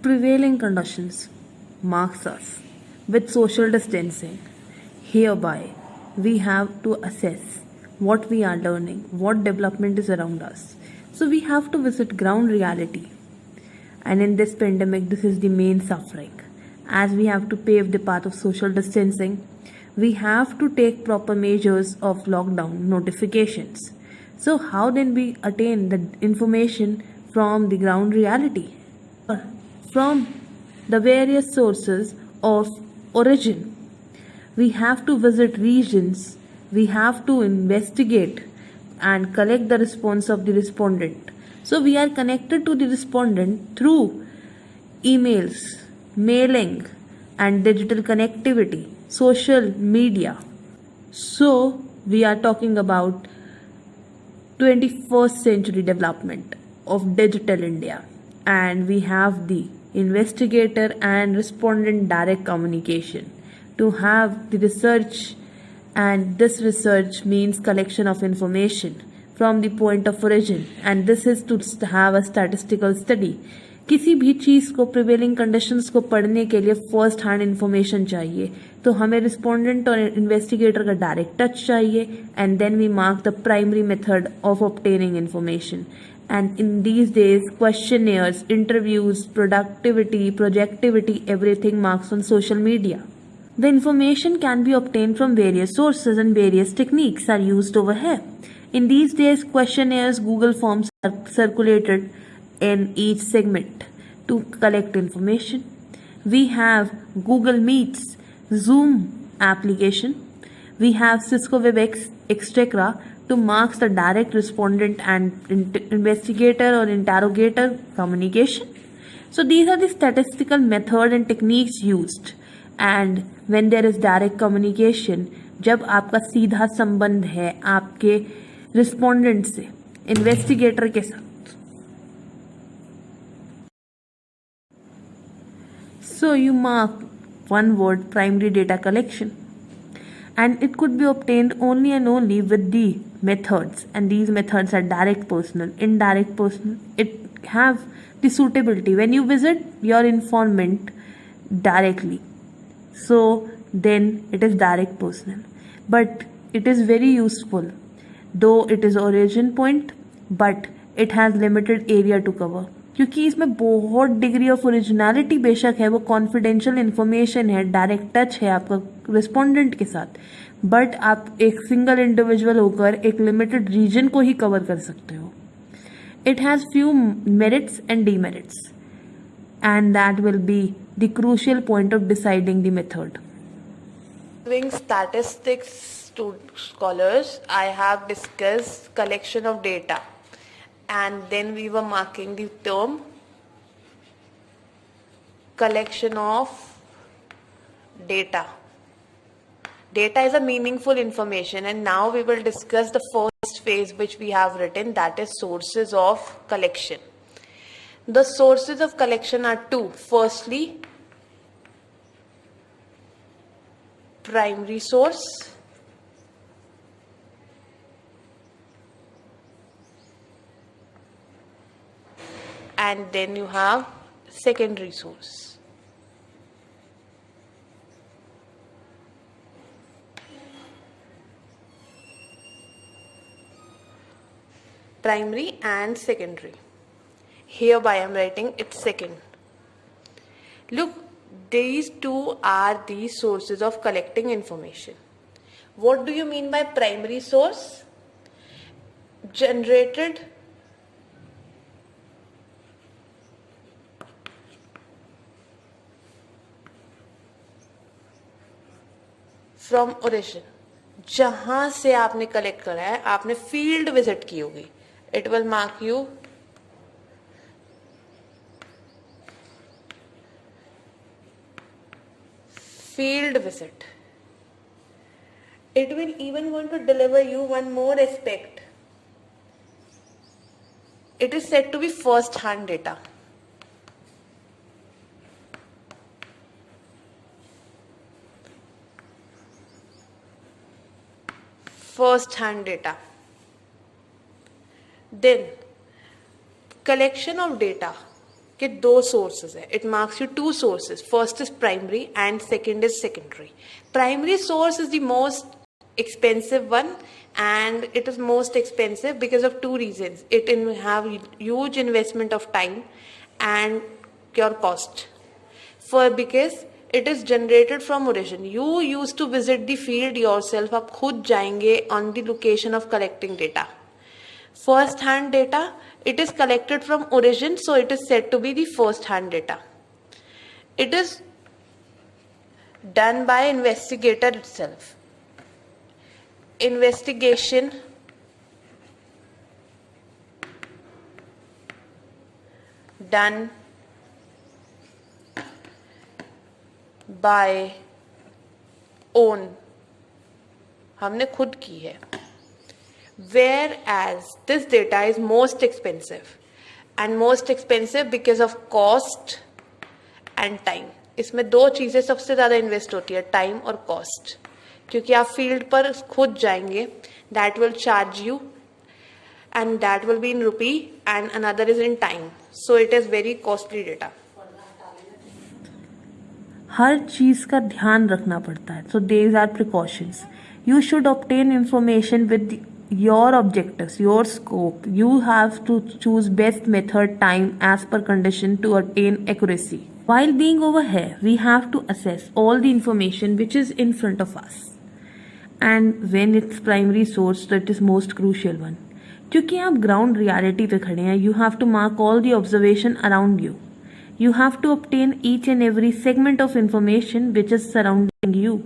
Prevailing conditions marks us with social distancing. Hereby, we have to assess what we are learning, what development is around us. So we have to visit ground reality. And in this pandemic, this is the main suffering. As we have to pave the path of social distancing, we have to take proper measures of lockdown notifications. So how then we attain the information from the ground reality? From the various sources of origin. We have to visit regions, we have to investigate and collect the response of the respondent. So we are connected to the respondent through emails, mailing, and digital connectivity, social media. So we are talking about 21st century development of digital India, and we have the investigator and respondent direct communication to have the research, and this research means collection of information from the point of origin, and this is to have a statistical study. किसी भी चीज़ को prevailing conditions को पढ़ने के लिए first hand information चाहिए, तो हमें रिस्पोंडेंट और इन्वेस्टिगेटर का डायरेक्ट टच चाहिए, and then we mark the primary method of obtaining information. And in these days, questionnaires, interviews, productivity, projectivity, everything marks on social media. The information can be obtained from various sources and various techniques are used over here. In these days, questionnaires, Google Forms are circulated in each segment to collect information. We have Google Meets, Zoom application. We have Cisco WebEx, etc. to mark the direct respondent and investigator or interrogator communication. So these are the statistical method and techniques used. And when there is direct communication, जब आपका सीधा संबंध है आपके respondent से, investigator के साथ. So you mark one word primary data collection, and it could be obtained only and only with the methods, and these methods are direct personal, indirect personal. It have the suitability when you visit your informant directly, so then it is direct personal, but it is very useful though it is origin point, but it has limited area to cover, क्योंकि इसमें बहुत degree of originality बेशक है, वो confidential information है, direct touch है आपका respondent के साथ, बट आप एक सिंगल इंडिविजुअल होकर एक लिमिटेड रीजन को ही कवर कर सकते हो. It has few merits and demerits, and that will be the crucial point of deciding the method. Doing statistics to scholars, I have discussed collection of data, and then we were marking the term collection of data. Data is a meaningful information, and now we will discuss the first phase which we have written, that is sources of collection. The sources of collection are two. Firstly, primary source, and then you have secondary source. Primary and secondary. Hereby I am writing it second. Look, these two are the sources of collecting information. What do you mean by primary source? Generated from origin. जहां से आपने collect करा है, आपने field visit की होगी, it will mark you field visit. It will even want to deliver you one more aspect. It is said to be first hand data. First hand data. Then collection of data कि दो sources है. It marks you two sources. First is primary and second is secondary. Primary source is the most expensive one, and it is most expensive because of two reasons. It have huge investment of time and your cost. Because it is generated from origin. You used to visit the field yourself. आप खुद जाएंगे on the location of collecting data. First hand data, it is collected from origin, so it is said to be the first hand data. It is done by investigator itself. Investigation done by own, हमने खुद की है. Whereas this data is most expensive, and most expensive because of cost and time. इसमें दो चीज़ें सबसे ज़्यादा invest होती है, टाइम और कॉस्ट. क्योंकि आप फील्ड पर खुद जाएंगे, that will charge you and that will be in rupee and another is in time. So it is very costly data. हर चीज का ध्यान रखना पड़ता है. So there are precautions. You should obtain information with your objectives, your scope. You have to choose best method, time as per condition to obtain accuracy. While being over here, we have to assess all the information which is in front of us. And when it's primary source, so it is most crucial one. क्योंकि आप ground reality पे खड़े हैं, you have to mark all the observation around you. You have to obtain each and every segment of information which is surrounding you.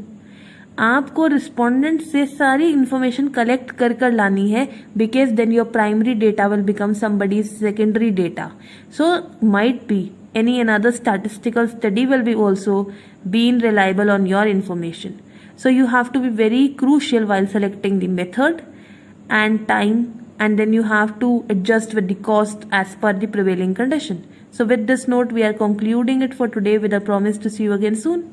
आपको respondent से सारी information collect कर लानी है, because then your primary data will become somebody's secondary data. So might be any another statistical study will be also being reliable on your information. So you have to be very crucial while selecting the method and time, and then you have to adjust with the cost as per the prevailing condition. So with this note, we are concluding it for today with a promise to see you again soon.